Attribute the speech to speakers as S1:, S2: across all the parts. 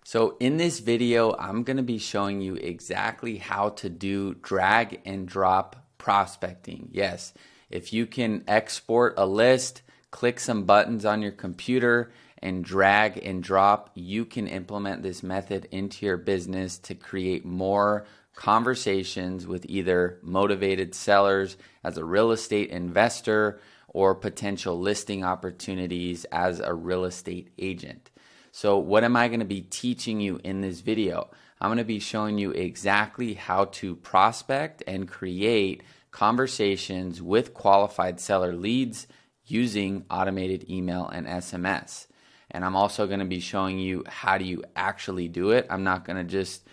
S1: So in this video, I'm going to be showing you exactly how to do drag and drop prospecting. Yes, if you can export a list, click some buttons on your computer and drag and drop, you can implement this method into your business to create more conversations with either motivated sellers as a real estate investor or potential listing opportunities as a real estate agent. So what am I going to be teaching you in this video? I'm going to be showing you exactly how to prospect and create conversations with qualified seller leads using automated email and SMS. And I'm also going to be showing you how do you actually do it. I'm not going to just,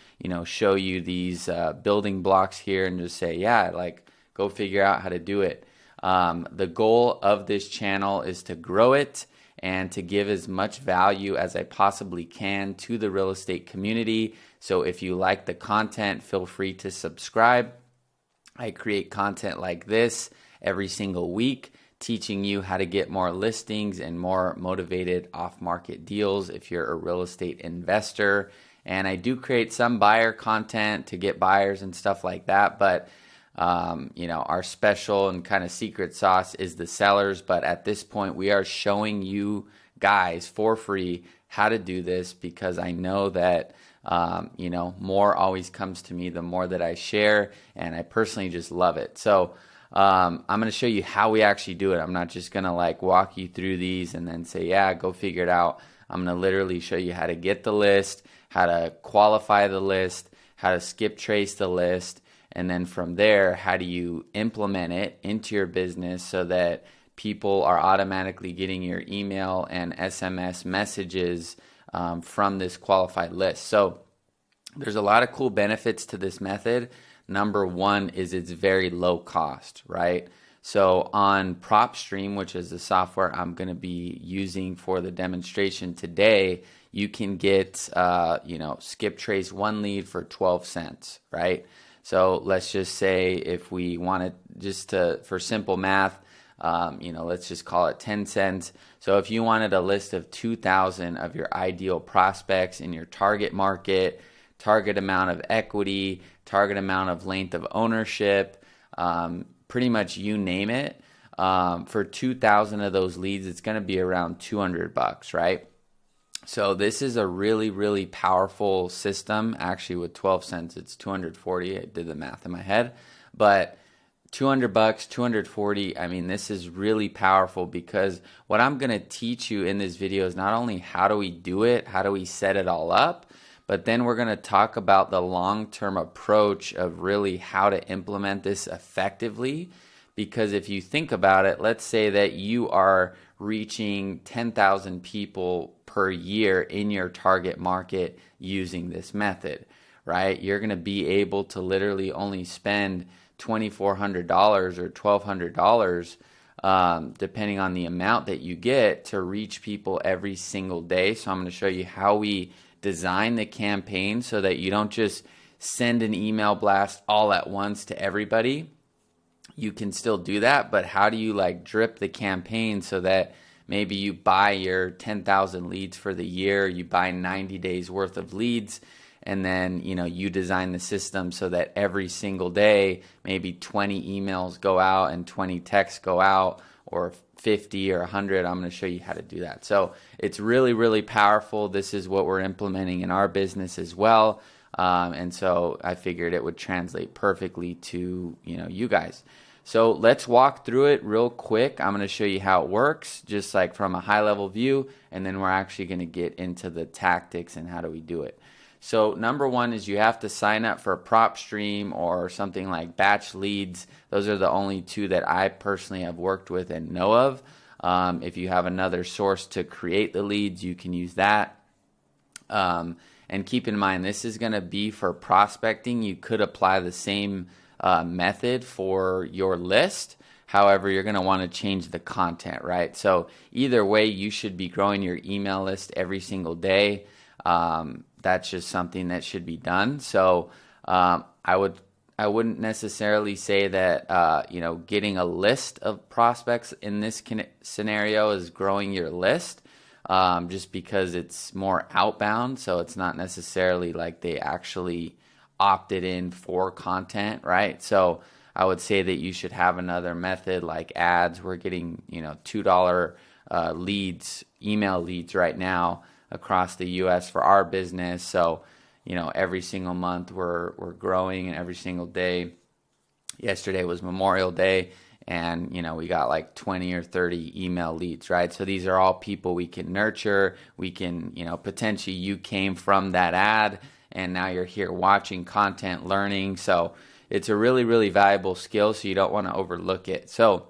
S1: show you these building blocks here and just say, yeah, like go figure out how to do it. The goal of this channel is to grow it and to give as much value as I possibly can to the real estate community. So if you like the content, feel free to subscribe. I create content like this every single week, teaching you how to get more listings and more motivated off-market deals if you're a real estate investor. And I do create some buyer content to get buyers and stuff like that, but our special and kind of secret sauce is the sellers. But at this point, we are showing you guys for free how to do this because I know that, more always comes to me the more that I share, and I personally just love it. So I'm going to show you how we actually do it. I'm not just going to walk you through these and then say, yeah, go figure it out. I'm going to literally show you how to get the list, how to qualify the list, how to skip trace the list. And then from there, how do you implement it into your business so that people are automatically getting your email and SMS messages from this qualified list? So there's a lot of cool benefits to this method. Number one is it's very low cost, right? So on PropStream, which is the software I'm going to be using for the demonstration today, you can get, skip trace one lead for 12 cents, right? So let's just say if we wanted for simple math, let's just call it 10 cents. So if you wanted a list of 2,000 of your ideal prospects in your target market, target amount of equity, target amount of length of ownership, pretty much you name it, for 2,000 of those leads, it's going to be around $200, right? So this is a really, really powerful system. Actually, with 12 cents, it's 240. I did the math in my head, but $200, 240. I mean, this is really powerful because what I'm going to teach you in this video is not only how do we do it, how do we set it all up, but then we're going to talk about the long-term approach of really how to implement this effectively. Because if you think about it, let's say that you are reaching 10,000 people per year in your target market using this method, right? You're going to be able to literally only spend $2,400 or $1,200 depending on the amount that you get to reach people every single day. So I'm going to show you how we design the campaign so that you don't just send an email blast all at once to everybody. You can still do that, but how do you drip the campaign so that maybe you buy your 10,000 leads for the year, you buy 90 days worth of leads, and then you design the system so that every single day maybe 20 emails go out and 20 texts go out, or 50 or 100. I'm going to show you how to do that. So it's really, really powerful. This is what we're implementing in our business as well. And so I figured it would translate perfectly to you guys. So let's walk through it real quick. I'm going to show you how it works, just from a high level view, and then we're actually going to get into the tactics and how do we do it. So number one is you have to sign up for PropStream or something like Batch Leads. Those are the only two that I personally have worked with and know of. If you have another source to create the leads, you can use that. And keep in mind, this is going to be for prospecting. You could apply the same method for your list. However, you're going to want to change the content, right? So either way, you should be growing your email list every single day. That's just something that should be done. So I wouldn't necessarily say that getting a list of prospects in this scenario is growing your list. just because it's more outbound. So it's not necessarily like they actually opted in for content, right? So I would say that you should have another method like ads. We're getting, $2 leads, email leads right now across the US for our business. So, every single month we're growing, and every single day. Yesterday was Memorial Day, and we got like 20 or 30 email leads, right? So these are all people we can nurture. We can, potentially you came from that ad and now you're here watching content, learning. So it's a really, really valuable skill, so you don't want to overlook it. So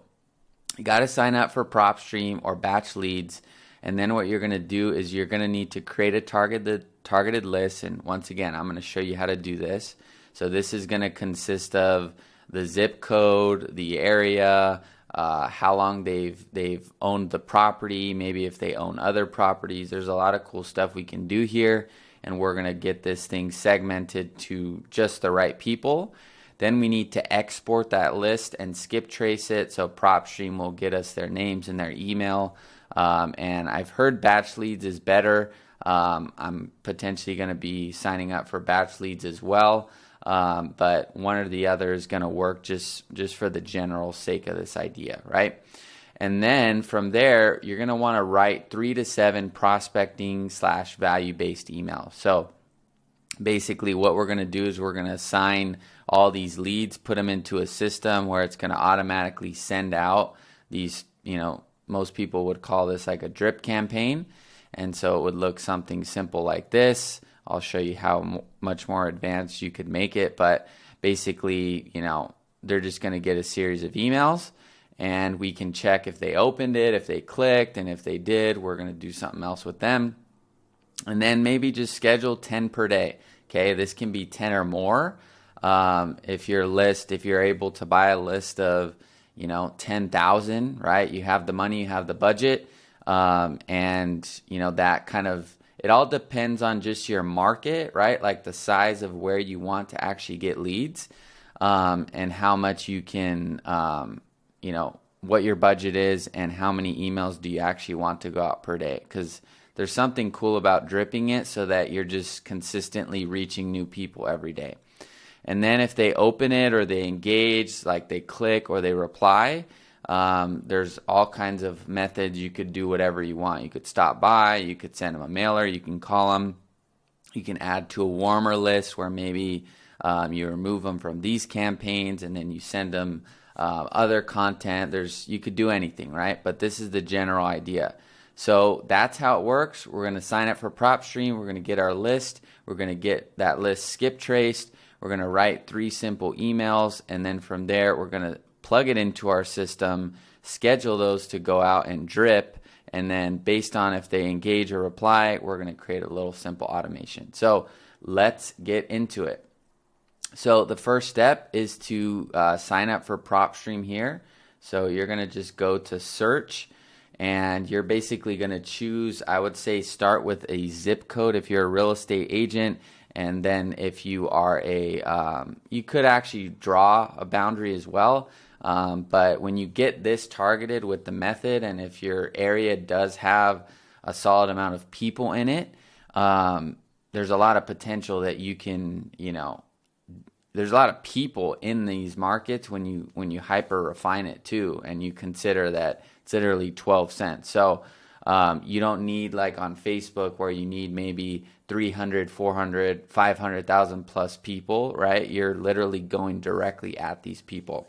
S1: you got to sign up for PropStream or batch leads. And then what you're going to do is you're going to need to create a targeted list. And once again, I'm going to show you how to do this. So this is going to consist of the zip code, the area, how long they've owned the property, maybe if they own other properties. There's a lot of cool stuff we can do here, and we're going to get this thing segmented to just the right people. Then we need to export that list and skip trace it, so PropStream will get us their names and their email. And I've heard batch leads is better. I'm potentially going to be signing up for batch leads as well. But one or the other is going to work just for the general sake of this idea, right? And then from there, you're going to want to write 3 to 7 prospecting / value-based emails. So basically what we're going to do is we're going to assign all these leads, put them into a system where it's going to automatically send out these, most people would call this like a drip campaign. And so it would look something simple like this. I'll show you how much more advanced you could make it. But basically, they're just going to get a series of emails, and we can check if they opened it, if they clicked, and if they did, we're going to do something else with them. And then maybe just schedule 10 per day. Okay, this can be 10 or more. If you're able to buy a list of, 10,000, right? You have the money, you have the budget, and that kind of, it all depends on just your market, right? Like the size of where you want to actually get leads, and how much you can, what your budget is and how many emails do you actually want to go out per day. Because there's something cool about dripping it so that you're just consistently reaching new people every day. And then if they open it or they engage, like they click or they reply, there's all kinds of methods. You could do whatever you want. You could stop by, you could send them a mailer, you can call them, you can add to a warmer list where maybe you remove them from these campaigns and then you send them other content. You could do anything, right? But this is the general idea. So that's how it works. We're going to sign up for PropStream. We're going to get our list. We're going to get that list skip traced. We're going to write 3 simple emails, and then from there we're going to plug it into our system, schedule those to go out and drip, and then based on if they engage or reply, we're going to create a little simple automation. So let's get into it. So the first step is to sign up for PropStream here. So you're going to just go to search, and you're basically going to choose, I would say start with a zip code if you're a real estate agent. And then if you are you could actually draw a boundary as well. But when you get this targeted with the method, and if your area does have a solid amount of people in it, there's a lot of potential that you can, there's a lot of people in these markets when you hyper refine it too, and you consider that it's literally 12 cents. So you don't need like on Facebook where you need maybe 300, 400, 500,000 plus people, right? You're literally going directly at these people.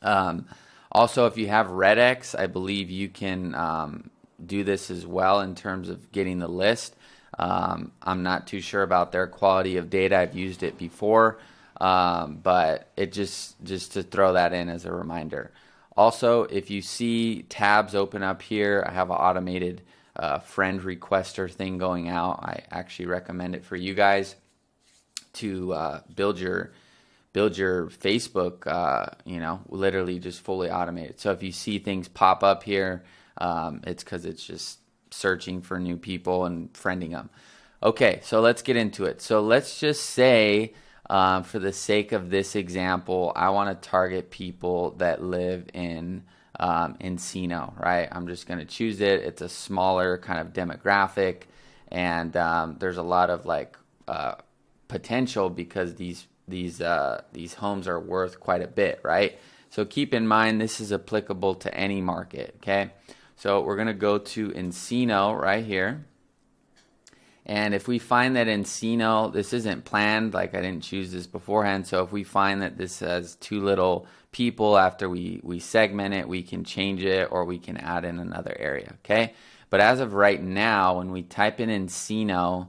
S1: Also, if you have RedX, I believe you can do this as well in terms of getting the list. I'm not too sure about their quality of data. I've used it before, but it just to throw that in as a reminder. Also, if you see tabs open up here, I have an automated friend requester thing going out. I actually recommend it for you guys to build your Facebook, literally just fully automated. So if you see things pop up here, it's because it's just searching for new people and friending them. Okay, so let's get into it. So let's just say, for the sake of this example, I want to target people that live in Encino, right? I'm just going to choose it. It's a smaller kind of demographic, and there's a lot of like potential because these homes are worth quite a bit, right? So keep in mind this is applicable to any market, okay? So we're going to go to Encino right here. And if we find that Encino, this isn't planned, like I didn't choose this beforehand, so if we find that this has too little people after we segment it, we can change it or we can add in another area, okay? But as of right now, when we type in Encino,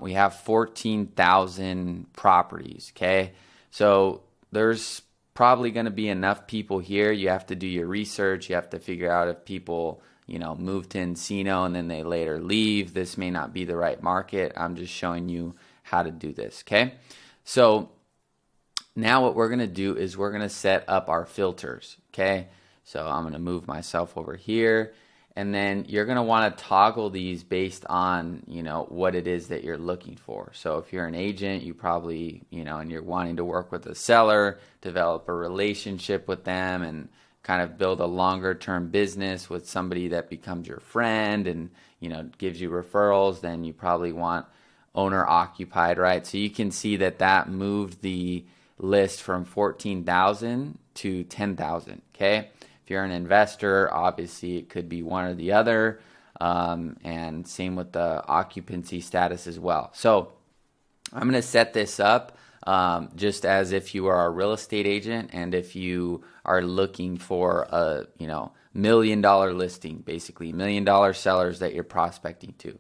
S1: we have 14,000 properties, okay? So there's probably going to be enough people here. You have to do your research. You have to figure out if people move to Encino and then they later leave. This may not be the right market. I'm just showing you how to do this, okay? So now what we're going to do is we're going to set up our filters, okay? So I'm going to move myself over here, and then you're going to want to toggle these based on, what it is that you're looking for. So if you're an agent, you probably, and you're wanting to work with a seller, develop a relationship with them, and kind of build a longer term business with somebody that becomes your friend and gives you referrals, then you probably want owner occupied, right? So you can see that moved the list from 14,000 to 10,000, okay? If you're an investor, obviously it could be one or the other, and same with the occupancy status as well. So I'm going to set this up just as if you are a real estate agent and if you are looking for a $1 million listing, basically $1 million sellers that you're prospecting to.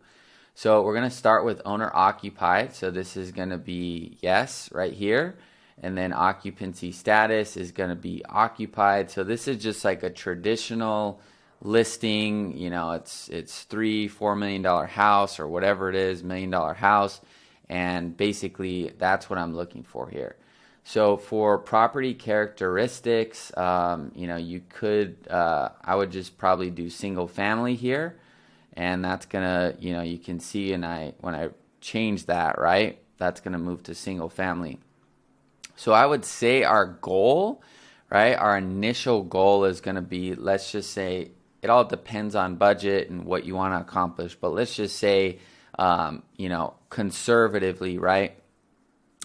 S1: So we're going to start with owner occupied. So this is going to be yes right here, and then occupancy status is going to be occupied. So this is just like a traditional listing. It's $3-4 million house or whatever it is, $1 million house. And basically that's what I'm looking for here. So for property characteristics, you could, I would just probably do single family here. And that's gonna, you can see, when I change that, right, that's gonna move to single family. So I would say our goal, right, our initial goal is gonna be, let's just say, it all depends on budget and what you wanna accomplish, but let's just say, conservatively, right,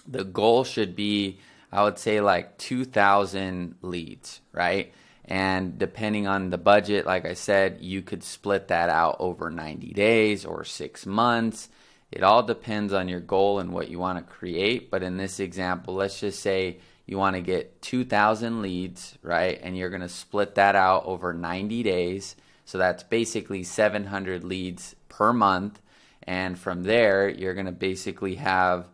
S1: the goal should be, I would say, like 2,000 leads, right? And depending on the budget, like I said, you could split that out over 90 days or 6 months. It all depends on your goal and what you want to create. But in this example, let's just say you want to get 2,000 leads, right? And you're going to split that out over 90 days. So that's basically 700 leads per month. And from there, you're going to basically have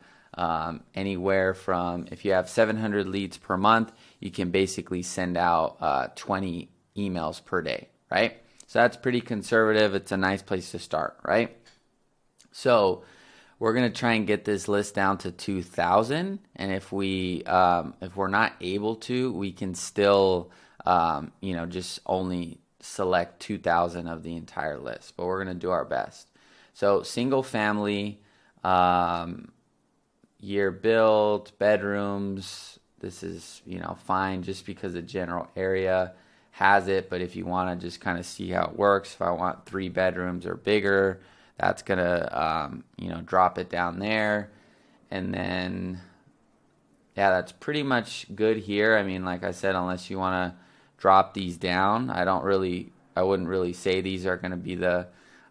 S1: anywhere from, if you have 700 leads per month, you can basically send out 20 emails per day, right? So that's pretty conservative. It's a nice place to start, right? So we're going to try and get this list down to 2,000. And if we're not able to, we can still, just only select 2,000 of the entire list, but we're going to do our best. So single family, year built, bedrooms, this is, fine just because the general area has it. But if you want to just kind of see how it works, if I want 3 bedrooms or bigger, that's going to, drop it down there. And then, yeah, that's pretty much good here. I mean, like I said, unless you want to drop these down, I wouldn't really say these are going to be the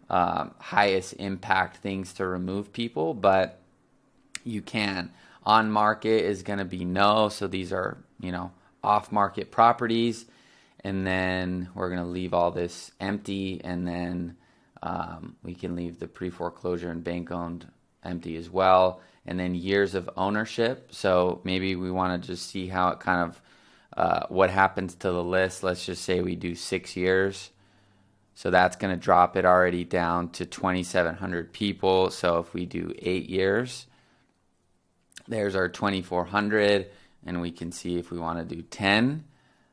S1: highest impact things to remove people, but you can. On market is going to be no, so these are, off market properties. And then we're going to leave all this empty, and then we can leave the pre-foreclosure and bank owned empty as well. And then years of ownership, so maybe we want to just see how it kind of what happens to the list. Let's just say we do 6 years. So that's going to drop it already down to 2,700 people. So if we do 8 years, there's our 2,400, and we can see if we want to do 10.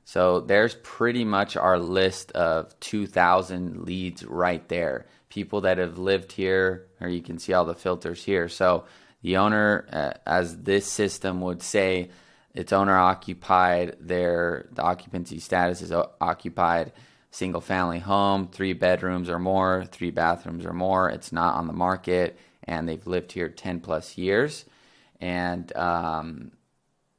S1: So there's pretty much our list of 2,000 leads right there. People that have lived here, or you can see all the filters here. So the owner, as this system would say, it's owner occupied. The occupancy status is occupied. Single family home, 3 bedrooms or more, 3 bathrooms or more. It's not on the market, and they've lived here 10 plus years. And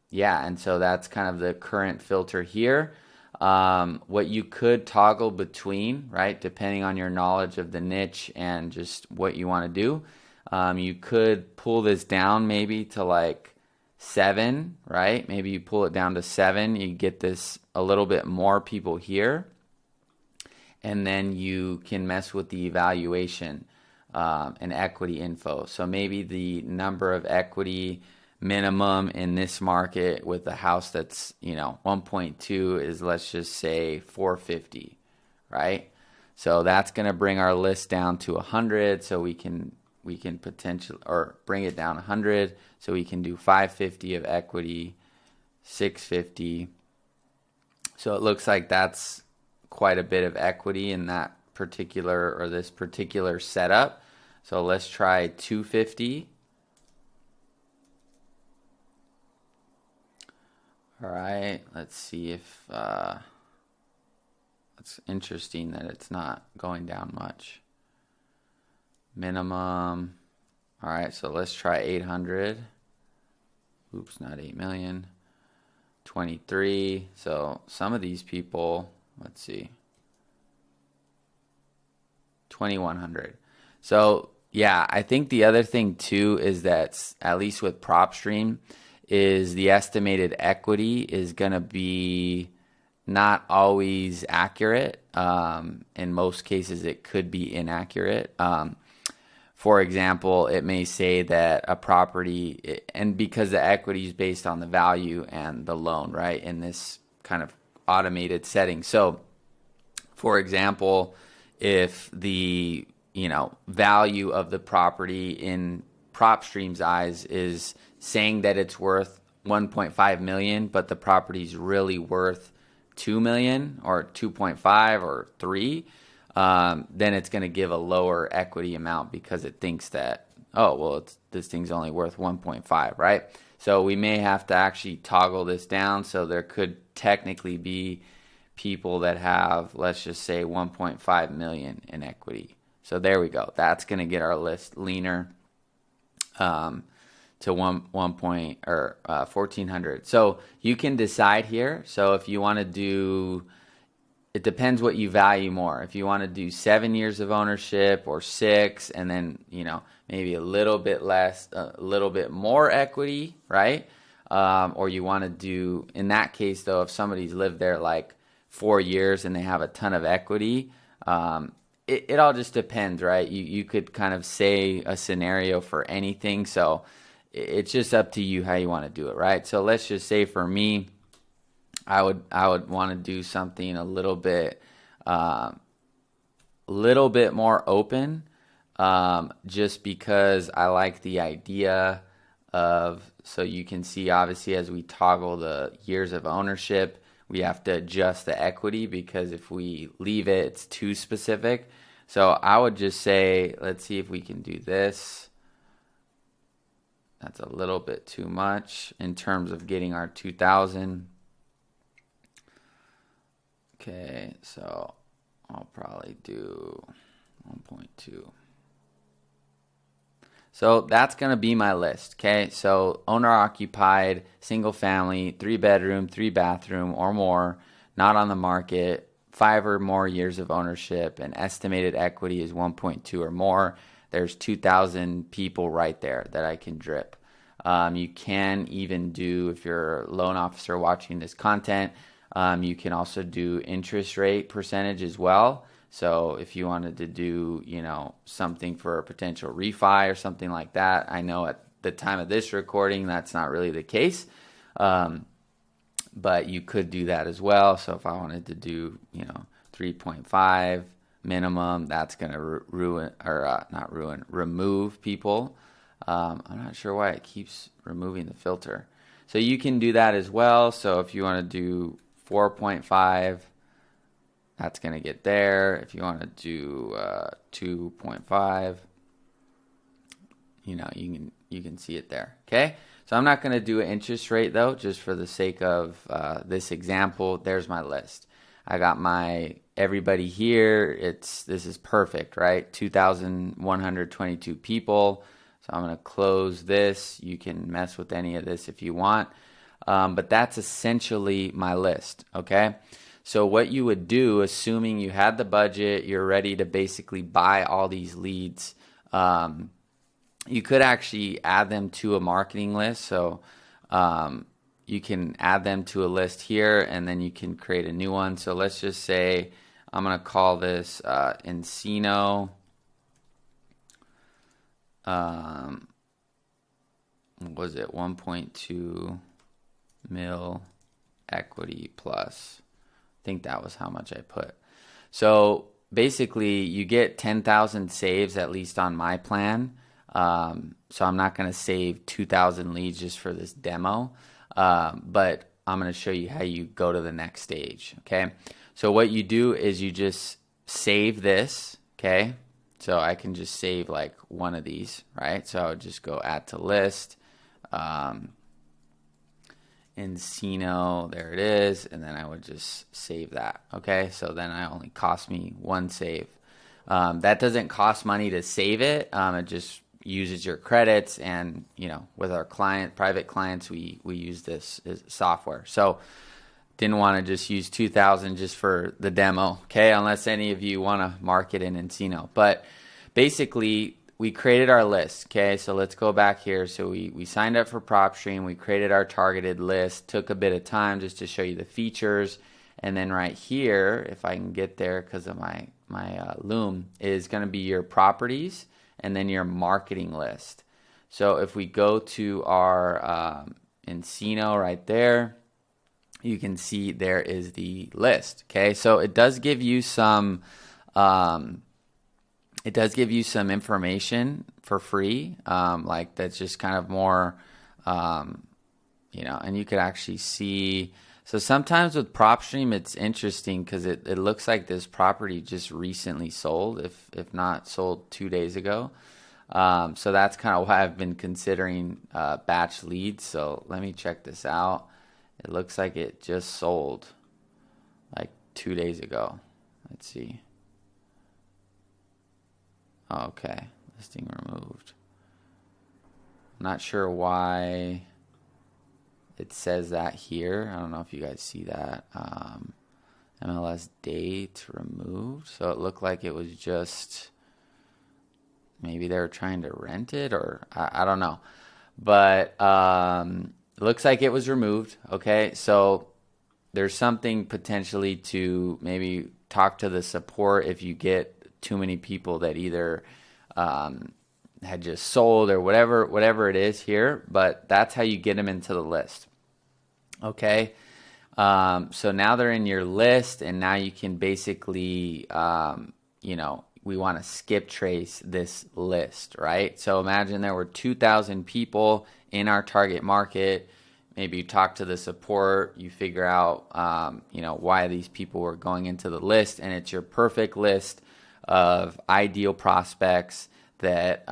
S1: yeah, and so that's kind of the current filter here. What you could toggle between, right, depending on your knowledge of the niche and just what you want to do, you could pull this down maybe to like 7, right? Maybe you pull it down to 7, you get this a little bit more people here, and then you can mess with the evaluation and equity info. So maybe the number of equity minimum in this market with a house that's 1.2 is, let's just say, 450, right? So that's going to bring our list down to 100, so we can potentially, or bring it down 100, so we can do 550 of equity, 650. So it looks like that's quite a bit of equity in that particular, or this particular setup. So let's try 250. All right, let's see if it's interesting that it's not going down much. Minimum. All right, so let's try 800. Oops, not 8 million. 23. So some of these people, let's see, 2100. So yeah, I think the other thing too is that, at least with PropStream, is the estimated equity is going to be not always accurate. In most cases, it could be inaccurate. For example, it may say that a property, and because the equity is based on the value and the loan, right, in this kind of automated setting. So, for example, if the value of the property in PropStream's eyes is saying that it's worth 1.5 million, but the property's really worth 2 million or 2.5 or 3, then it's going to give a lower equity amount because it thinks that, oh, well, this thing's only worth 1.5, right? So we may have to actually toggle this down. So there could technically be people that have, let's just say, 1.5 million in equity. So there we go. That's going to get our list leaner to 1,400. So you can decide here. So if you want to do, it depends what you value more. If you want to do 7 years of ownership or 6, and then maybe a little bit less, a little bit more equity, right? Or you want to do, in that case though, if somebody's lived there like 4 years and they have a ton of equity, it all just depends, right? You could kind of say a scenario for anything. So it's just up to you how you want to do it, right? So let's just say for me, I would want to do something a little bit more open, just because I like the idea of, so you can see obviously as we toggle the years of ownership, we have to adjust the equity, because if we leave it, it's too specific. So I would just say, let's see if we can do this. That's a little bit too much in terms of getting our 2,000. Okay, so I'll probably do 1.2. So that's going to be my list, okay? So owner-occupied, single family, 3 bedroom, 3 bathroom or more, not on the market, 5 or more years of ownership, and estimated equity is 1.2 or more. There's 2,000 people right there that I can drip. You can even do, if you're a loan officer watching this content, you can also do interest rate percentage as well. So if you wanted to do, something for a potential refi or something like that, I know at the time of this recording, that's not really the case. But you could do that as well. So if I wanted to do, 3.5 minimum, that's going to remove people. I'm not sure why it keeps removing the filter. So you can do that as well. So if you want to do 4.5, that's going to get there. If you want to do 2.5, you can see it there. Okay, so I'm not going to do an interest rate though, just for the sake of this example. There's my list. I got my everybody here. This is perfect, right? 2,122 people. So I'm going to close this. You can mess with any of this if you want, but that's essentially my list. Okay. So what you would do, assuming you had the budget, you're ready to basically buy all these leads. You could actually add them to a marketing list. So you can add them to a list here, and then you can create a new one. So let's just say I'm going to call this Encino. What was it? 1.2 mil equity plus. I think that was how much I put. So basically, you get 10,000 saves, at least on my plan. So I'm not going to save 2,000 leads just for this demo. But I'm going to show you how you go to the next stage. Okay. So what you do is you just save this. Okay. So I can just save like one of these, right? So I would just go add to list, Encino, there it is. And then I would just save that. Okay. So then it only cost me one save. That doesn't cost money to save it. It just uses your credits, and with our private clients, we use this software. So didn't want to just use 2,000 just for the demo, okay, unless any of you want to market in Encino. But basically, we created our list. Okay, so let's go back here. So we signed up for PropStream, we created our targeted list. Took a bit of time just to show you the features, and then right here, if I can get there because of my Loom, is going to be your properties and then your marketing list. So if we go to our Encino right there, you can see there is the list. Okay, so it does give you some information for free, like that's just kind of more, and you could actually see. So sometimes with PropStream, it's interesting because it looks like this property just recently sold, if not sold 2 days ago. So that's kind of why I've been considering batch leads. So let me check this out. It looks like it just sold like 2 days ago. Let's see. Okay, listing removed. I'm not sure why it says that here. I don't know if you guys see that. MLS date removed. So it looked like it was just, maybe they were trying to rent it, or I don't know. But it looks like it was removed. Okay, so there's something potentially to maybe talk to the support if you get too many people that either had just sold or whatever it is here. But that's how you get them into the list. Okay, so now they're in your list, and now you can basically, we want to skip trace this list, right? So imagine there were 2,000 people in our target market. Maybe you talk to the support, you figure out, why these people were going into the list, and it's your perfect list of ideal prospects that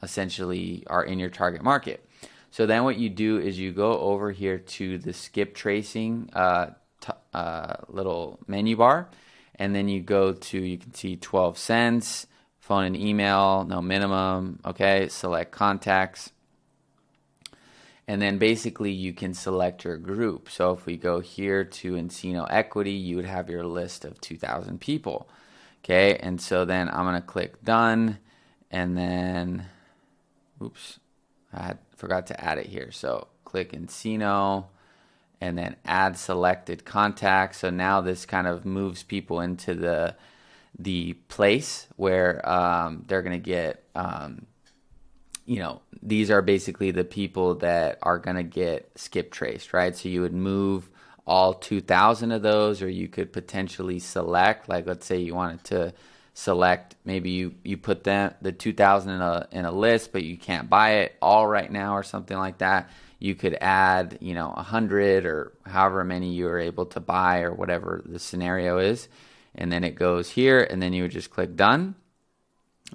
S1: essentially are in your target market. So then what you do is you go over here to the skip tracing little menu bar, and then you go to, you can see 12 cents, phone and email, no minimum, okay, select contacts. And then basically you can select your group. So if we go here to Encino Equity, you would have your list of 2,000 people. Okay, and so then I'm going to click done, and then, oops, I forgot to add it here. So click Encino, and then add selected contacts. So now this kind of moves people into the place where they're going to get, these are basically the people that are going to get skip traced, right? So you would move all 2,000 of those, or you could potentially select, like let's say you wanted to select, maybe you put the 2,000 in a list, but you can't buy it all right now or something like that. You could add 100 or however many you are able to buy, or whatever the scenario is, and then it goes here, and then you would just click done,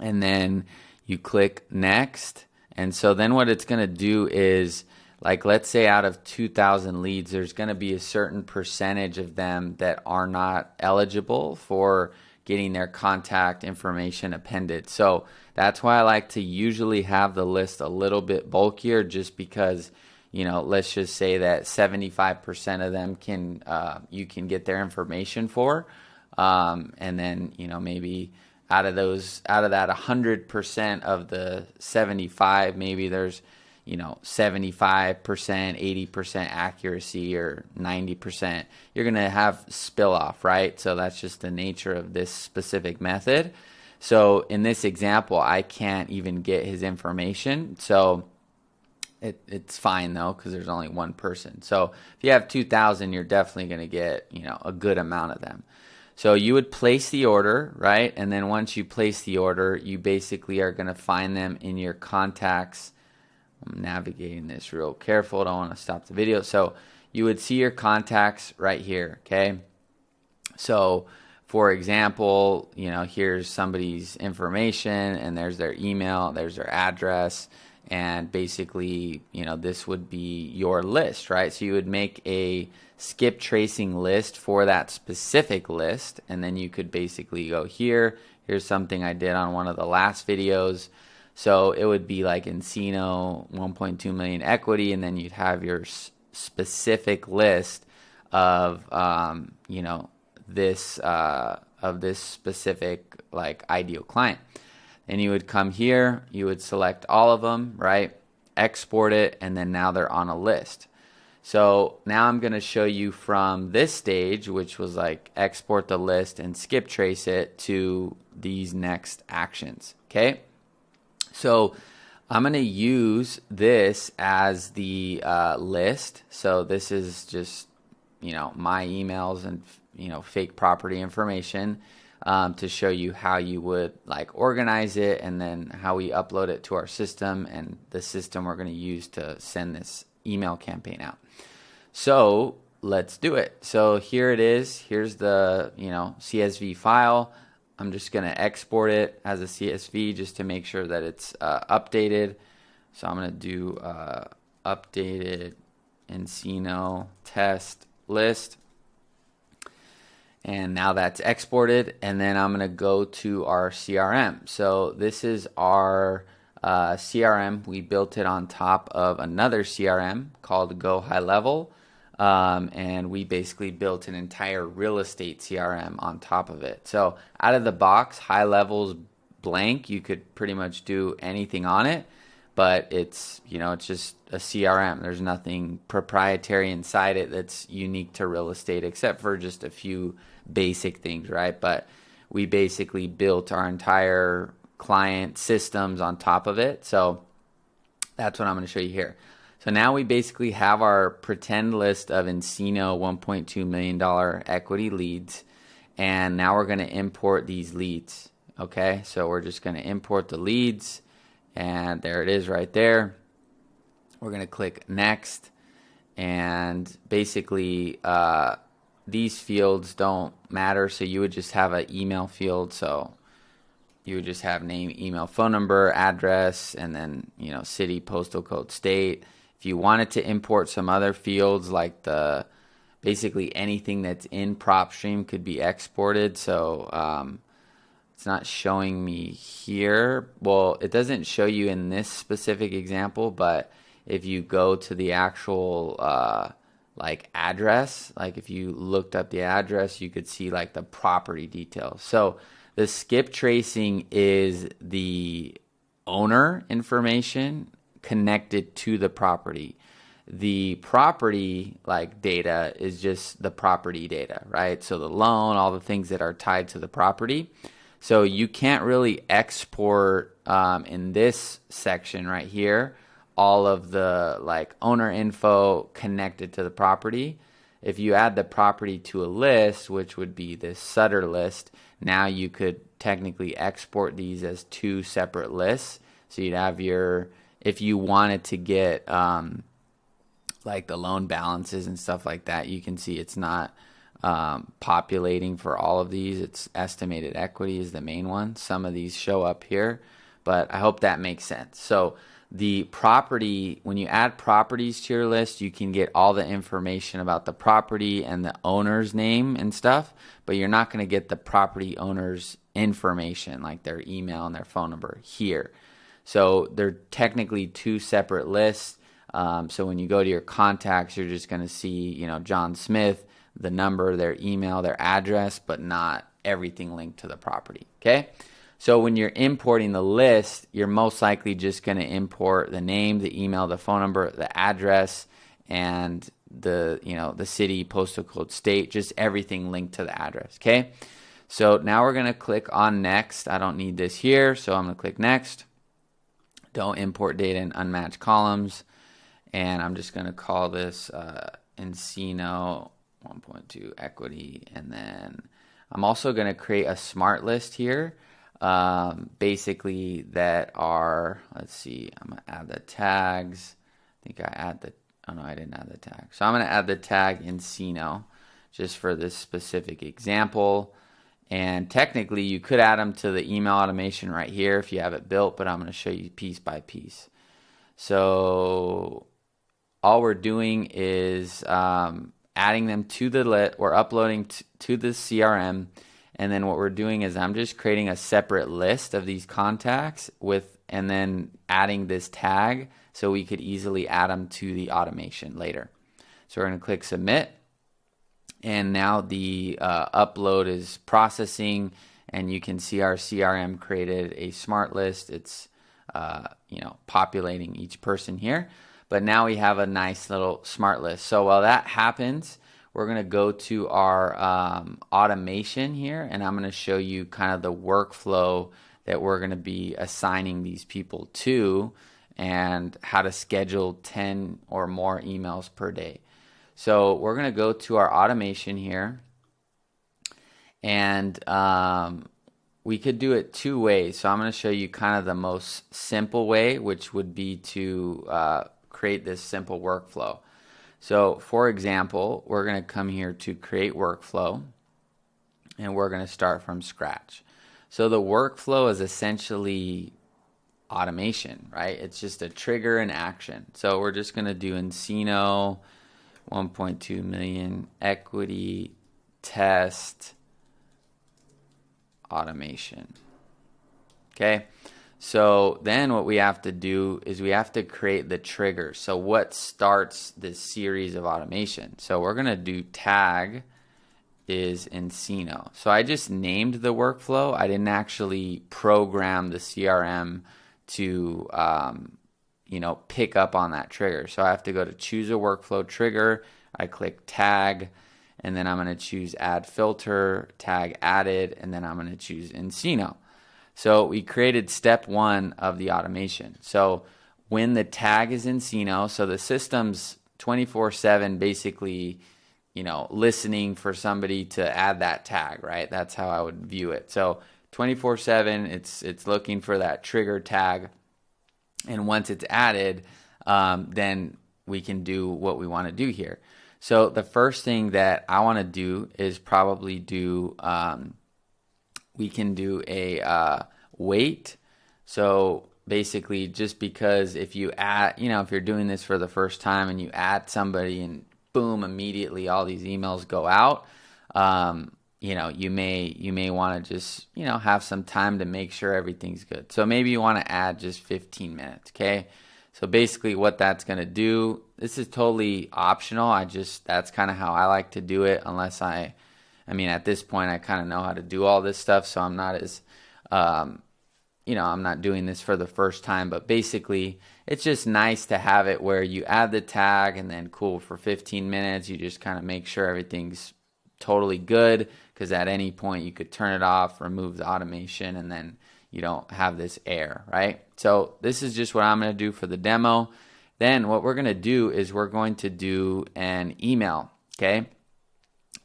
S1: and then you click next, And so then what it's going to do is, like, let's say out of 2,000 leads, there's going to be a certain percentage of them that are not eligible for getting their contact information appended. So that's why I like to usually have the list a little bit bulkier, just because, you know, let's just say that 75% of them can you can get their information for, and then, you know, maybe out of that 100% of the 75, maybe there's, you know, 75%, 80% accuracy, or 90%. You're going to have spill off, right? So that's just the nature of this specific method. So in this example, I can't even get his information. So it's fine though, because there's only one person. So if you have 2,000, you're definitely going to get, you know, a good amount of them. So you would place the order, right? And then once you place the order, you basically are going to find them in your contacts. I'm navigating this real careful. Don't want to stop the video. So you would see your contacts right here, okay? So for example, you know, here's somebody's information, and there's their email, there's their address, and basically, you know, this would be your list, right? So you would make a skip tracing list for that specific list, and then you could basically go here. Here's something I did on one of the last videos. So it would be like Encino 1.2 million equity, and then you'd have your specific list of, you know, this of this specific like ideal client. And you would come here, you would select all of them, right? Export it, and then now they're on a list. So now I'm going to show you from this stage, which was like export the list and skip trace it, to these next actions, okay? So I'm going to use this as the list. So this is just, you know, my emails and, you know, fake property information, to show you how you would like organize it, and then how we upload it to our system, and the system we're going to use to send this email campaign out. So let's do it. So here it is. Here's the, you know, CSV file. I'm just going to export it as a CSV just to make sure that it's updated. So I'm going to do updated Encino test list. And now that's exported, and then I'm going to go to our CRM. So this is our CRM. We built it on top of another CRM called GoHighLevel, and we basically built an entire real estate CRM on top of it. So out of the box, HighLevel's blank. You could pretty much do anything on it, but it's, you know, it's just a CRM. There's nothing proprietary inside it that's unique to real estate, except for just a few basic things, right? But we basically built our entire client systems on top of it. So that's what I'm going to show you here. So now we basically have our pretend list of Encino $1.2 million equity leads, and now we're going to import these leads. Okay, so we're just going to import the leads, and there it is right there. We're going to click next, and basically these fields don't matter, so you would just have an email field. So you would just have name, email, phone number, address, and then, you know, city, postal code, state. If you wanted to import some other fields, like the basically anything that's in PropStream could be exported. So it's not showing me here. Well, it doesn't show you in this specific example, but if you go to the actual like address, like if you looked up the address, you could see like the property details. So the skip tracing is the owner information connected to the property. The property like data is just the property data, right? So the loan, all the things that are tied to the property. So you can't really export in this section right here all of the like owner info connected to the property. If you add the property to a list, which would be this Sutter list, now you could technically export these as two separate lists. So you'd have your, if you wanted to get like the loan balances and stuff like that, you can see it's not populating for all of these. It's estimated equity is the main one. Some of these show up here, but I hope that makes sense. So the property, when you add properties to your list, you can get all the information about the property and the owner's name and stuff, but you're not going to get the property owner's information, like their email and their phone number here. So they're technically two separate lists. So when you go to your contacts, you're just going to see, you know, John Smith, the number, their email, their address, but not everything linked to the property. Okay. So when you're importing the list, you're most likely just going to import the name, the email, the phone number, the address, and the, you know, the city, postal code, state, just everything linked to the address. Okay. So now we're going to click on next. I don't need this here, so I'm going to click next. Don't import data in unmatched columns. And I'm just going to call this Encino 1.2 equity. And then I'm also going to create a smart list here. Basically that are, let's see, I'm going to add the tags. I think I add the, oh no, I didn't add the tag. So I'm going to add the tag Encino just for this specific example. And technically you could add them to the email automation right here if you have it built, but I'm going to show you piece by piece. So all we're doing is adding them to the list or uploading to the CRM. And then what we're doing is I'm just creating a separate list of these contacts with, and then adding this tag so we could easily add them to the automation later. So we're going to click submit. And now the upload is processing, and you can see our CRM created a smart list. It's you know, populating each person here. But now we have a nice little smart list. So while that happens, we're going to go to our automation here, and I'm going to show you kind of the workflow that we're going to be assigning these people to and how to schedule 10 or more emails per day. So we're going to go to our automation here, and we could do it two ways. So I'm going to show you kind of the most simple way, which would be to create this simple workflow. So for example, we're going to come here to create workflow, and we're going to start from scratch. So the workflow is essentially automation, right? It's just a trigger and action. So we're just going to do Encino 1.2 million equity test automation. Okay. So then what we have to do is we have to create the trigger. So what starts this series of automation? So we're going to do tag is Encino. So I just named the workflow. I didn't actually program the CRM to you know, pick up on that trigger. So I have to go to choose a workflow trigger. I click tag, and then I'm going to choose add filter, tag added, and then I'm going to choose Encino. So we created step one of the automation. So when the tag is Encino, so the system's 24/7 basically, you know, listening for somebody to add that tag, right? That's how I would view it. So 24/7, it's looking for that trigger tag. And once it's added, then we can do what we want to do here. So the first thing that I want to do is probably do, we can do a wait. So basically, just because if you add, you know, if you're doing this for the first time and you add somebody and boom, immediately all these emails go out, you know, you may want to just, you know, have some time to make sure everything's good. So maybe you want to add just 15 minutes, okay? So basically what that's going to do, this is totally optional. That's kind of how I like to do it, unless I mean, at this point I kind of know how to do all this stuff, so I'm not as, you know, I'm not doing this for the first time, but basically it's just nice to have it where you add the tag and then cool, for 15 minutes, you just kind of make sure everything's totally good, because at any point you could turn it off, remove the automation, and then you don't have this error, right? So this is just what I'm going to do for the demo. Then what we're going to do is we're going to do an email, okay?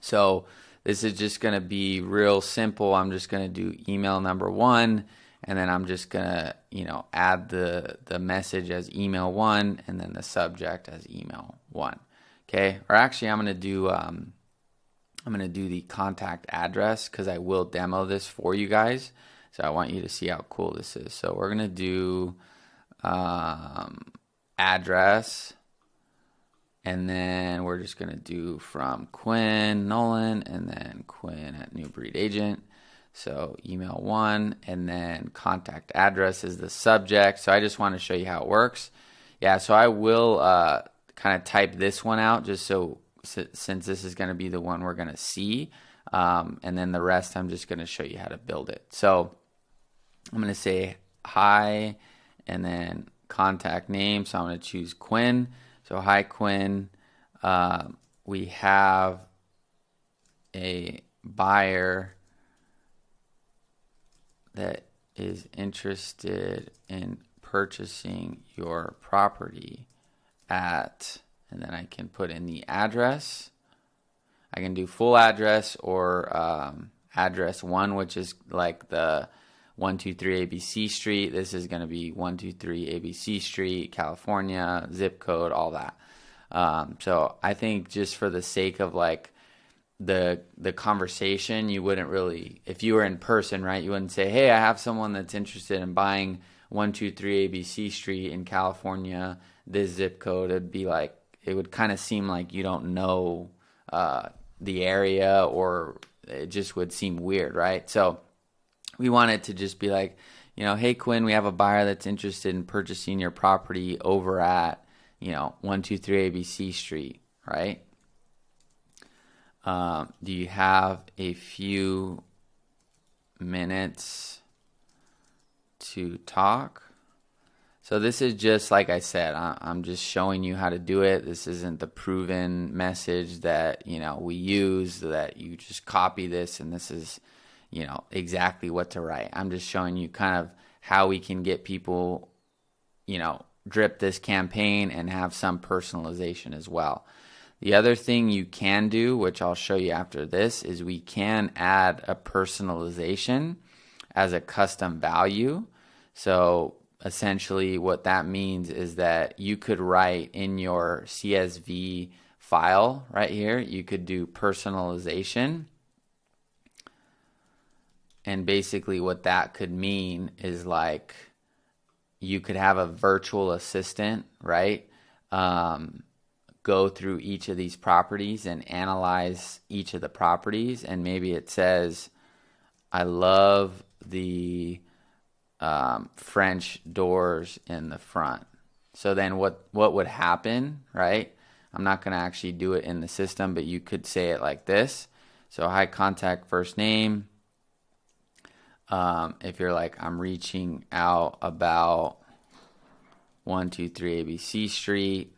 S1: So this is just going to be real simple. I'm just going to do email number 1, and then I'm just going to, you know, add the message as email 1 and then the subject as email 1, okay? Or actually I'm going to do the contact address, because I will demo this for you guys. So I want you to see how cool this is. So we're going to do address, and then we're just going to do from Quinn Nolan, and then Quinn at New Breed Agent. So email 1, and then contact address is the subject. So I just want to show you how it works. Yeah, so I will kind of type this one out just so since this is going to be the one we're going to see. And then the rest I'm just going to show you how to build it. So I'm going to say hi, and then contact name. So I'm going to choose Quinn. So hi, Quinn. We have a buyer that is interested in purchasing your property at, and then I can put in the address. I can do full address or address 1, which is like the 123 ABC Street. This is going to be 123 ABC Street, California, zip code, all that. So I think just for the sake of like the conversation, you wouldn't really, if you were in person, right, you wouldn't say, hey, I have someone that's interested in buying 123 ABC Street in California, this zip code. It'd be like, it would kind of seem like you don't know the area, or it just would seem weird, right? So we want it to just be like, hey, Quinn, we have a buyer that's interested in purchasing your property over at, 123 ABC Street, right? Do you have a few minutes to talk? So this is just, like I said, I'm just showing you how to do it. This isn't the proven message that, we use, that you just copy this and this is, exactly what to write. I'm just showing you kind of how we can get people, drip this campaign and have some personalization as well. The other thing you can do, which I'll show you after this, is we can add a personalization as a custom value. So essentially what that means is that you could write in your CSV file right here, you could do personalization. And basically what that could mean is like you could have a virtual assistant, right? Go through each of these properties and analyze each of the properties. And maybe it says, I love the French doors in the front. So then what would happen, right? I'm not going to actually do it in the system, but you could say it like this. So hi, contact first name. If you're like, I'm reaching out about 123 ABC Street,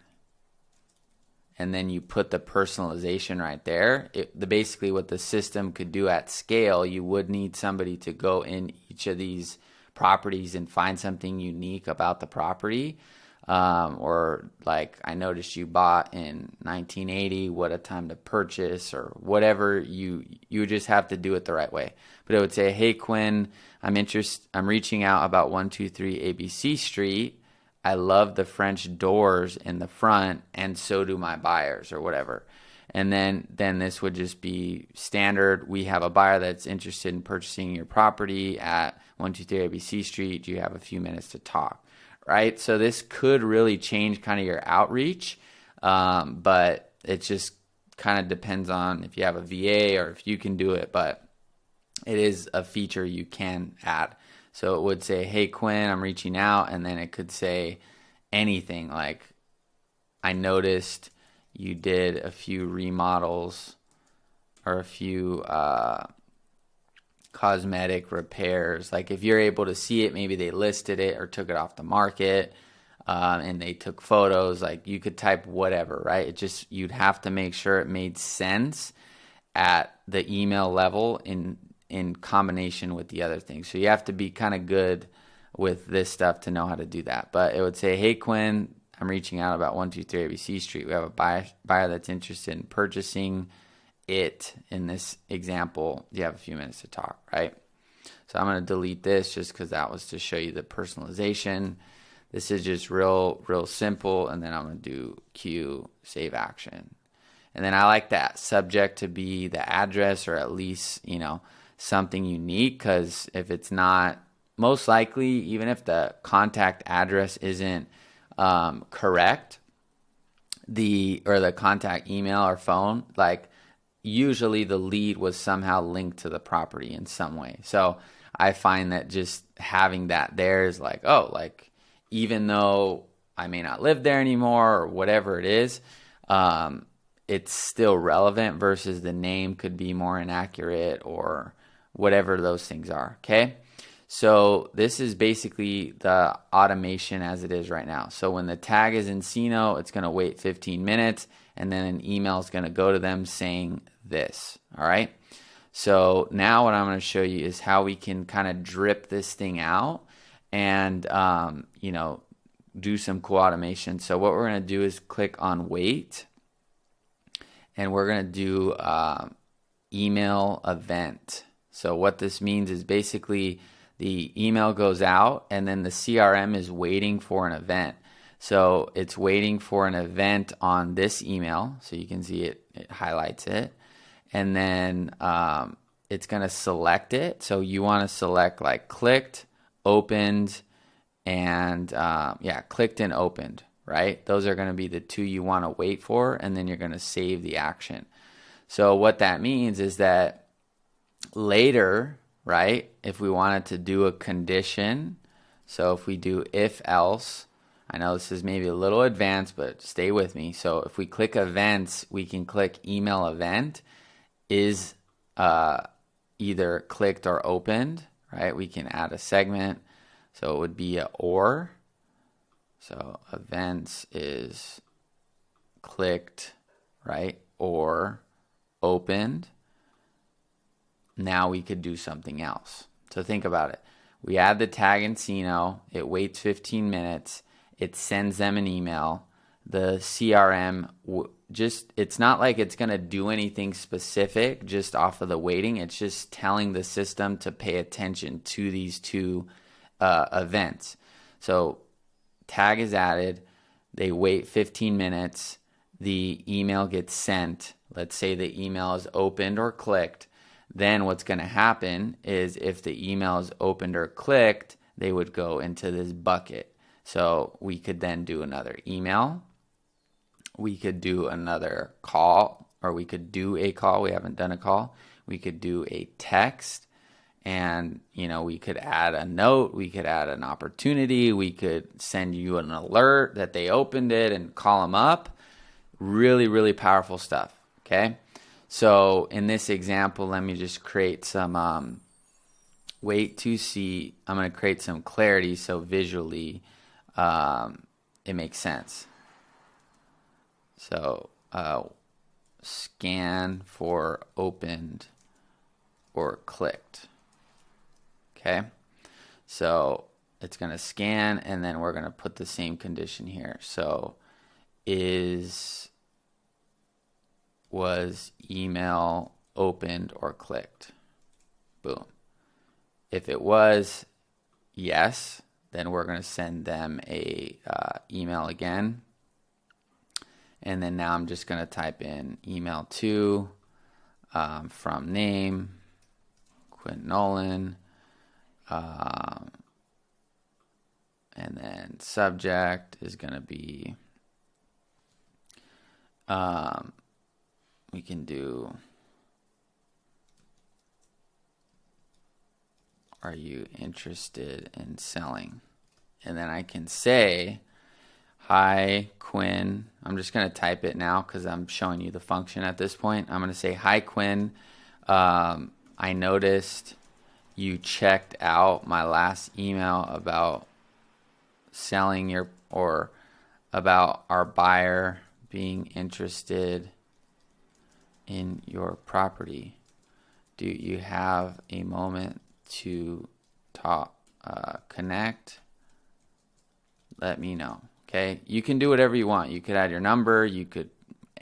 S1: and then you put the personalization right there. Basically what the system could do at scale, you would need somebody to go in each of these properties and find something unique about the property. Or like, I noticed you bought in 1980, what a time to purchase, or whatever. You just have to do it the right way. But it would say, hey, Quinn, I'm reaching out about 123 ABC Street. I love the French doors in the front, and so do my buyers, or whatever. And then this would just be standard. We have a buyer that's interested in purchasing your property at 123 ABC Street. Do you have a few minutes to talk? Right? So this could really change kind of your outreach, but it just kind of depends on if you have a VA or if you can do it, but it is a feature you can add. So it would say, hey, Quinn, I'm reaching out, and then it could say anything like, I noticed you did a few remodels or a few cosmetic repairs. Like if you're able to see it, maybe they listed it or took it off the market, and they took photos. Like you could type whatever, right? It just, you'd have to make sure it made sense at the email level in combination with the other things. So you have to be kind of good with this stuff to know how to do that. But it would say, hey, Quinn, I'm reaching out about 123 ABC Street. We have a buyer that's interested in purchasing it. In this example, you have a few minutes to talk, right? So I'm going to delete this just because that was to show you the personalization. This is just real simple. And then I'm going to do Q, save action. And then I like that subject to be the address, or at least, something unique, because if it's not most likely, even if the contact address isn't correct, the contact email or phone, like usually the lead was somehow linked to the property in some way. So I find that just having that there is like, oh, like even though I may not live there anymore or whatever it is, it's still relevant versus the name could be more inaccurate or whatever those things are. Okay. So this is basically the automation as it is right now. So when the tag is Encino, it's going to wait 15 minutes and then an email is going to go to them saying this. All right. So now what I'm going to show you is how we can kind of drip this thing out and, do some cool automation. So what we're going to do is click on wait, and we're going to do email event. So what this means is basically the email goes out and then the CRM is waiting for an event. So it's waiting for an event on this email. So you can see it highlights it. And then it's going to select it. So you want to select like clicked, opened, and clicked and opened, right? Those are going to be the two you want to wait for, and then you're going to save the action. So what that means is that later, right, if we wanted to do a condition, so if we do if else, I know this is maybe a little advanced, but stay with me. So if we click events, we can click email event is either clicked or opened, right? We can add a segment. So it would be a or. So events is clicked, right? Or opened. Now we could do something else. So think about it. We add the tag Encino. It waits 15 minutes. It sends them an email. The CRM it's not like it's going to do anything specific just off of the waiting. It's just telling the system to pay attention to these two events. So tag is added. They wait 15 minutes. The email gets sent. Let's say the email is opened or clicked. Then what's going to happen is if the email is opened or clicked, they would go into this bucket. So we could then do another email. We could do another call, or we could do a call. We haven't done a call. We could do a text, and we could add a note. We could add an opportunity. We could send you an alert that they opened it and call them up. Really, really powerful stuff. Okay. So in this example, let me just create some wait to see. I'm going to create some clarity so visually it makes sense. So scan for opened or clicked. Okay. So it's going to scan, and then we're going to put the same condition here. So was email opened or clicked? Boom. If it was yes, then we're going to send them a email again. And then now I'm just going to type in email to from name, Quinn Nolan, and then subject is going to be, we can do, are you interested in selling? And then I can say, hi, Quinn. I'm just going to type it now because I'm showing you the function at this point. I'm going to say, hi, Quinn. I noticed you checked out my last email about selling or about our buyer being interested in your property. Do you have a moment to talk, connect? Let me know. Okay, you can do whatever you want. You could add your number. You could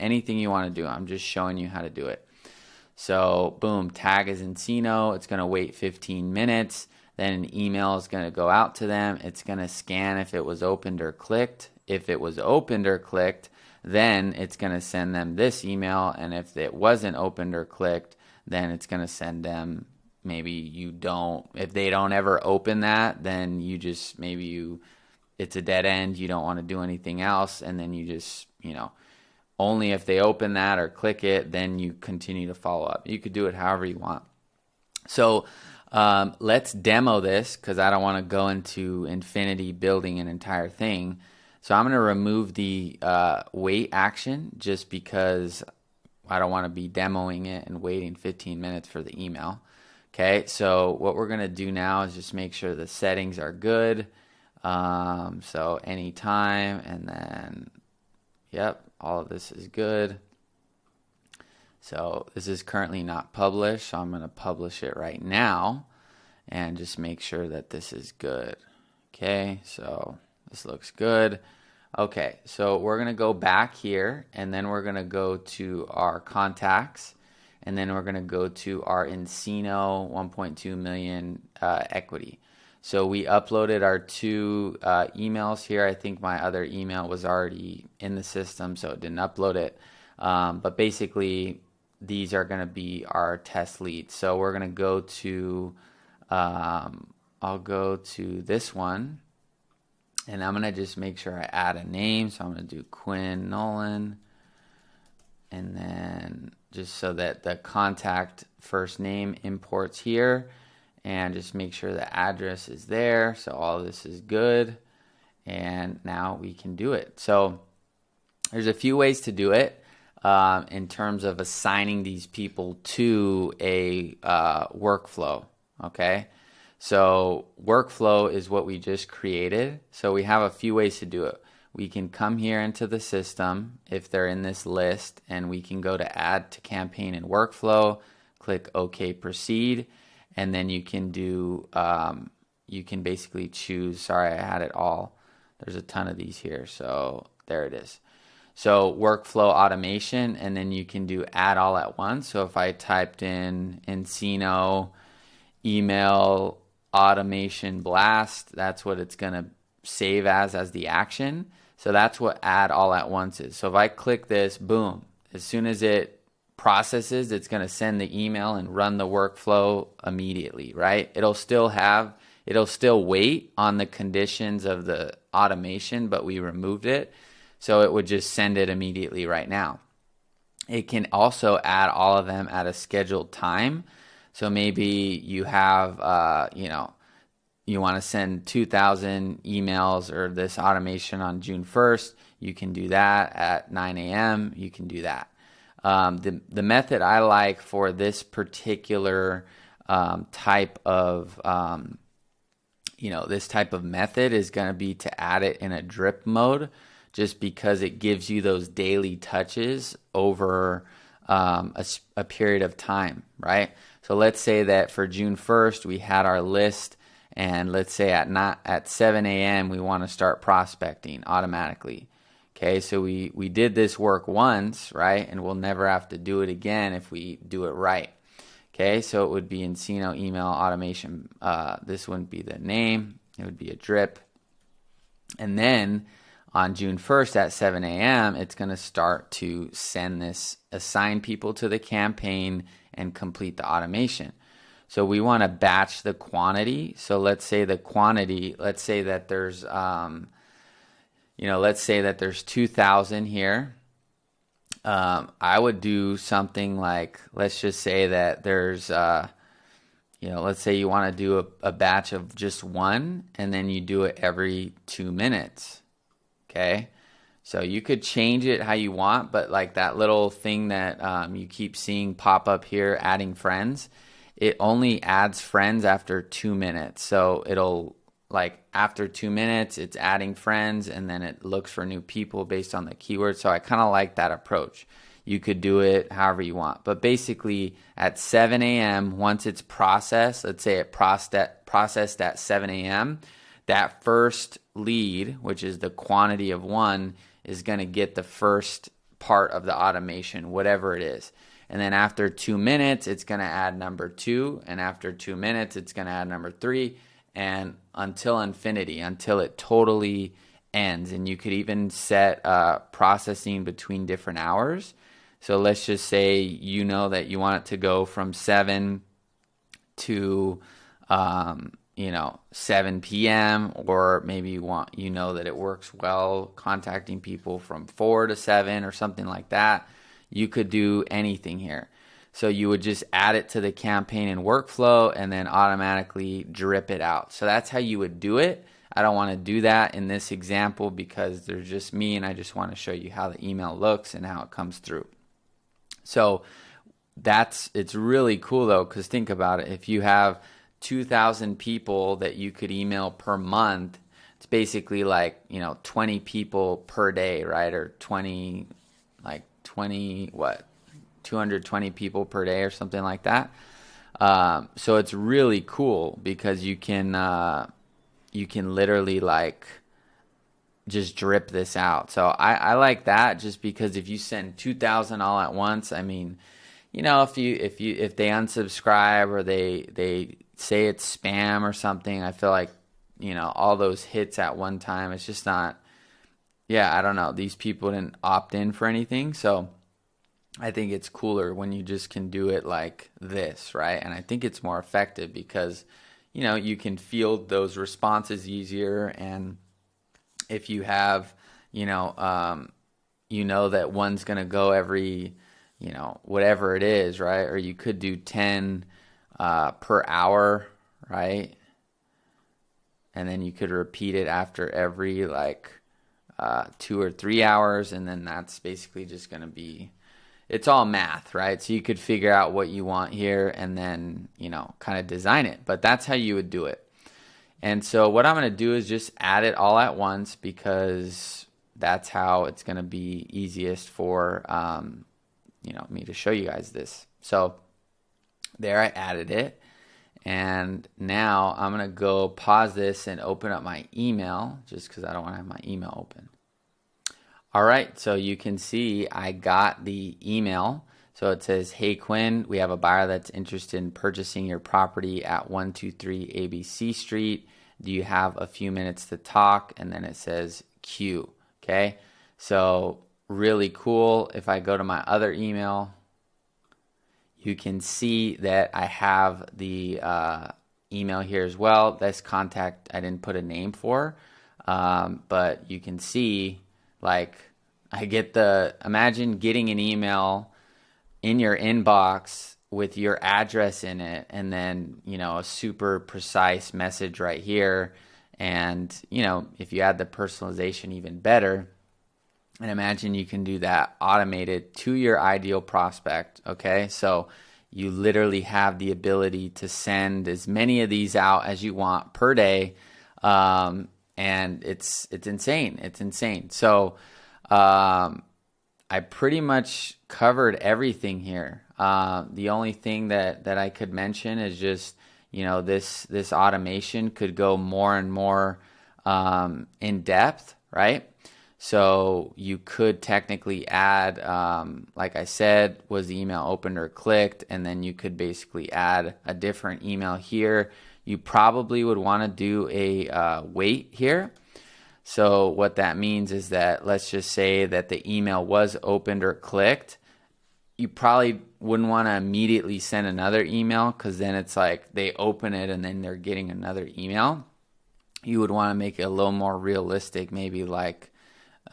S1: anything you want to do. I'm just showing you how to do it. So boom, tag is Encino. It's going to wait 15 minutes. Then an email is going to go out to them. It's going to scan if it was opened or clicked. If it was opened or clicked, then it's going to send them this email. And if it wasn't opened or clicked, then it's going to send them maybe you don't, if they don't ever open that, then you just, it's a dead end. You don't want to do anything else. And then you just, only if they open that or click it, then you continue to follow up. You could do it however you want. So let's demo this, because I don't want to go into infinity building an entire thing. So I'm going to remove the wait action, just because I don't want to be demoing it and waiting 15 minutes for the email. Okay, so what we're going to do now is just make sure the settings are good. So anytime, and then, yep, all of this is good. So this is currently not published, so I'm going to publish it right now and just make sure that this is good. Okay, so this looks good. Okay, so we're going to go back here, and then we're going to go to our contacts, and then we're going to go to our Encino 1.2 million equity. So we uploaded our 2 emails here. I think my other email was already in the system, so it didn't upload it. But basically, these are going to be our test leads. So we're going to go to, I'll go to this one, and I'm going to just make sure I add a name. So I'm going to do Quinn Nolan, and then just so that the contact first name imports here, and just make sure the address is there. So all this is good, and now we can do it. So there's a few ways to do it. In terms of assigning these people to a workflow, okay? So workflow is what we just created. So we have a few ways to do it. We can come here into the system if they're in this list, and we can go to add to campaign and workflow, click OK, proceed, and then you can do, you can basically choose, sorry, I had it all. There's a ton of these here, so there it is. So workflow automation, and then you can do add all at once. So if I typed in Encino email automation blast, that's what it's going to save as the action. So that's what add all at once is. So if I click this, boom, as soon as it processes, it's going to send the email and run the workflow immediately, right? It'll still wait on the conditions of the automation, but we removed it. So it would just send it immediately right now. It can also add all of them at a scheduled time. So maybe you have, you want to send 2,000 emails or this automation on June 1st. You can do that at 9 a.m. You can do that. The method I like for this particular type of, this type of method is going to be to add it in a drip mode, just because it gives you those daily touches over a period of time, right? So let's say that for June 1st, we had our list, and let's say at 7 a.m. we want to start prospecting automatically. Okay, so we did this work once, right? And we'll never have to do it again if we do it right. Okay, so it would be Encino email automation. This wouldn't be the name. It would be a drip. And then on June 1st at 7 a.m., it's going to start to send this, assign people to the campaign and complete the automation. So we want to batch the quantity. So let's say the quantity, let's say that there's, let's say that there's 2,000 here. I would do something like, let's just say that there's, let's say you want to do a batch of just one, and then you do it every 2 minutes. Okay, so you could change it how you want, but like that little thing that you keep seeing pop up here, adding friends, it only adds friends after 2 minutes. So it'll, like, after 2 minutes, it's adding friends, and then it looks for new people based on the keyword. So I kind of like that approach. You could do it however you want. But basically, at 7 a.m., once it's processed, let's say it processed at 7 a.m., that first lead, which is the quantity of one, is going to get the first part of the automation, whatever it is. And then after 2 minutes, it's going to add number 2. And after 2 minutes, it's going to add number 3. And until infinity, until it totally ends. And you could even set processing between different hours. So let's just say that you want it to go from 7 to 7 p.m., or maybe you know that it works well contacting people from 4 to 7 or something like that. You could do anything here. So you would just add it to the campaign and workflow and then automatically drip it out. So that's how you would do it. I don't want to do that in this example because there's just me, and I just want to show you how the email looks and how it comes through. So it's really cool though, because think about it. If you have 2,000 people that you could email per month, it's basically like 20 people per day, right? Or 220 people per day or something like that. So it's really cool because you can literally like just drip this out. So I like that, just because if you send 2,000 all at once, I mean, if they unsubscribe or they say it's spam or something, I feel like all those hits at one time, it's just not. Yeah, I don't know. These people didn't opt in for anything, so I think it's cooler when you just can do it like this, right? And I think it's more effective because you can field those responses easier, and if you have that one's going to go every whatever it is, right? Or you could do 10 per hour, right? And then you could repeat it after every 2 or 3 hours, and then that's basically just going to be, it's all math, right? So you could figure out what you want here and then kind of design it, but that's how you would do it. And so what I'm going to do is just add it all at once, because that's how it's going to be easiest for me to show you guys this. So there, I added it. And now I'm going to go pause this and open up my email, just because I don't want to have my email open. All right, so you can see I got the email. So it says, "Hey Quinn, we have a buyer that's interested in purchasing your property at 123 ABC Street. Do you have a few minutes to talk?" And then it says Q. Okay, so really cool. If I go to my other email, you can see that I have the email here as well. This contact I didn't put a name for, but you can see, imagine getting an email in your inbox with your address in it, and then a super precise message right here. And if you add the personalization, even better. And imagine you can do that automated to your ideal prospect, okay? So you literally have the ability to send as many of these out as you want per day, and it's insane. It's insane. So I pretty much covered everything here. The only thing that I could mention is just, this automation could go more and more in depth, right? So you could technically add, like I said, was the email opened or clicked, and then you could basically add a different email here. You probably would want to do a wait here. So what that means is that, let's just say that the email was opened or clicked. You probably wouldn't want to immediately send another email, because then it's like they open it and then they're getting another email. You would want to make it a little more realistic, maybe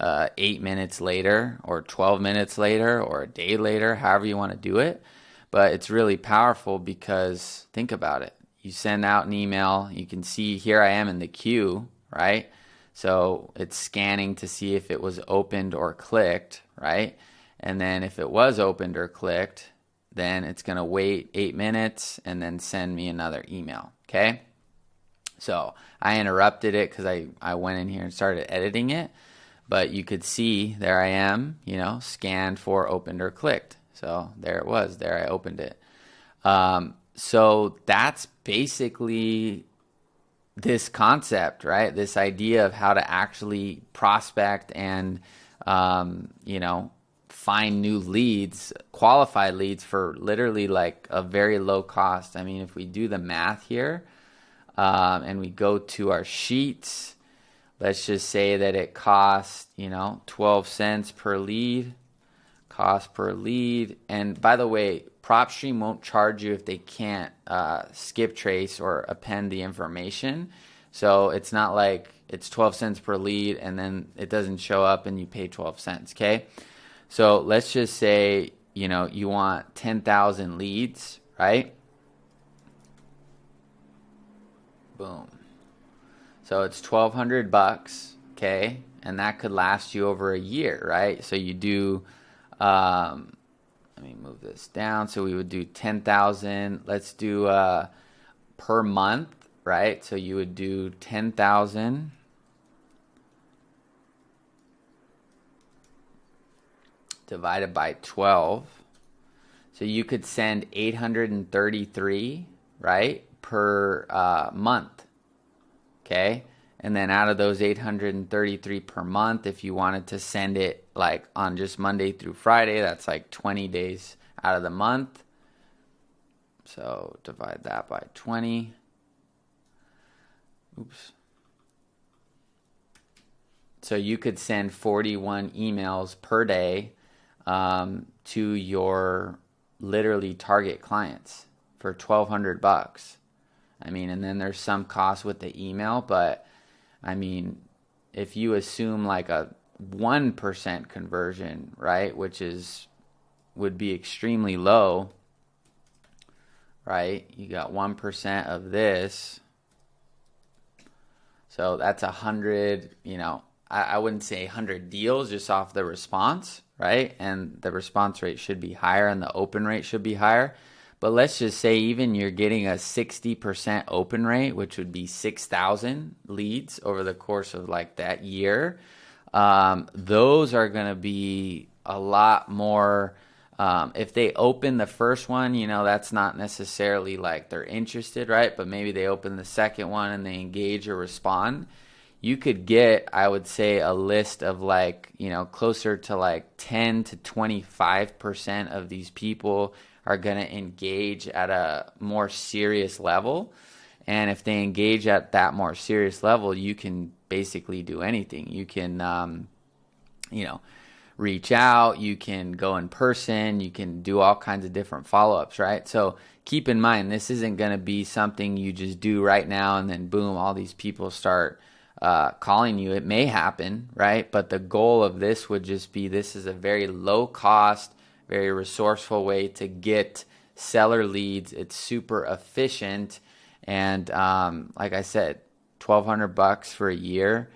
S1: 8 minutes later or 12 minutes later or a day later, however you want to do it. But it's really powerful because think about it. You send out an email, you can see here I am in the queue, right? So it's scanning to see if it was opened or clicked, right? And then if it was opened or clicked, then it's going to wait 8 minutes and then send me another email, okay? So I interrupted it because I went in here and started editing it. But you could see there I am, scanned for opened or clicked. So there it was. There I opened it. So that's basically this concept, right? This idea of how to actually prospect and, find new leads, qualified leads for literally a very low cost. I mean, if we do the math here and we go to our sheets, let's just say that it costs, 12 cents per lead. Cost per lead. And by the way, PropStream won't charge you if they can't skip trace or append the information. So it's not like it's 12 cents per lead and then it doesn't show up and you pay 12 cents, okay? So let's just say, you know, you want 10,000 leads, right? Boom. So it's $1,200, okay? And that could last you over a year, right? So you do, let me move this down. So we would do 10,000. Let's do per month, right? So you would do 10,000 divided by 12. So you could send 833, right, per month, okay? And then out of those 833 per month, if you wanted to send it like on just Monday through Friday, that's like 20 days out of the month. So divide that by 20. Oops. So you could send 41 emails per day to your literally target clients for $1,200. I mean, and then there's some cost with the email, but I mean, if you assume like a 1% conversion, right, which would be extremely low, right? You got 1% of this. So that's 100, you know, I wouldn't say 100 deals just off the response, right? And the response rate should be higher and the open rate should be higher. But let's just say even you're getting a 60% open rate, which would be 6,000 leads over the course of like that year. Those are going to be a lot more. If they open the first one, you know, that's not necessarily like they're interested, right? But maybe they open the second one and they engage or respond. You could get, I would say, a list of like, you know, closer to like 10 to 25% of these people are going to engage at a more serious level. And if they engage at that more serious level, you can basically do anything. You can, you know, reach out, you can go in person, you can do all kinds of different follow-ups, right? So keep in mind, this isn't going to be something you just do right now and then boom, all these people start calling you. It may happen, right? But the goal of this would just be, this is a very low cost, very resourceful way to get seller leads. It's super efficient. And like I said, $1,200 for a year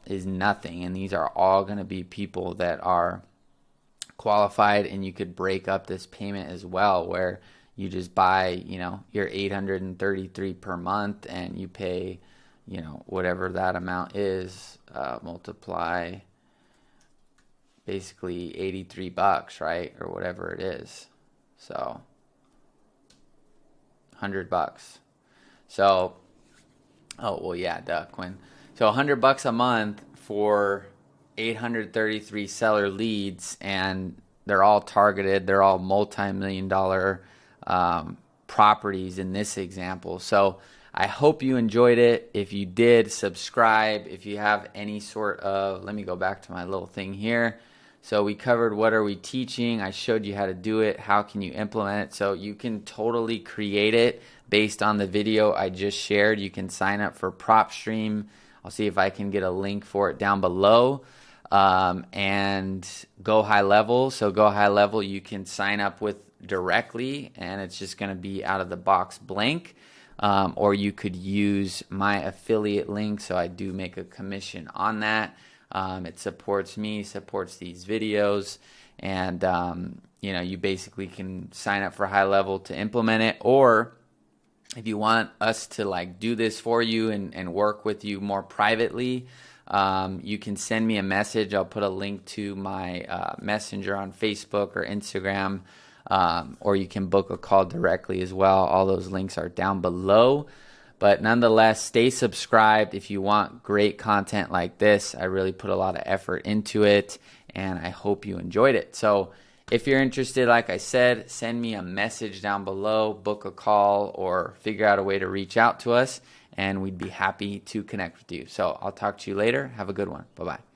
S1: is nothing. And these are all going to be people that are qualified, and you could break up this payment as well, where you just buy, you know, your 833 per month and you pay, you know, whatever that amount is, multiply basically $83, right? Or whatever it is. So $100. So, oh, well, yeah, duh, Quinn. So $100 a month for 833 seller leads, and they're all targeted. They're all multi-million-dollar properties in this example. So I hope you enjoyed it. If you did, subscribe. If you have any sort of, let me go back to my little thing here. So we covered what are we teaching. I showed you how to do it. How can you implement it? So you can totally create it based on the video I just shared. You can sign up for PropStream. I'll see if I can get a link for it down below. And GoHighLevel. So GoHighLevel you can sign up with directly, and it's just going to be out of the box blank. Or you could use my affiliate link. So I do make a commission on that. It supports me, supports these videos, and you know, you basically can sign up for HighLevel to implement it, or if you want us to like do this for you and work with you more privately, you can send me a message. I'll put a link to my messenger on Facebook or Instagram, or you can book a call directly as well. All those links are down below. But nonetheless, stay subscribed if you want great content like this. I really put a lot of effort into it, and I hope you enjoyed it. So if you're interested, like I said, send me a message down below, book a call, or figure out a way to reach out to us, and we'd be happy to connect with you. So I'll talk to you later. Have a good one. Bye-bye.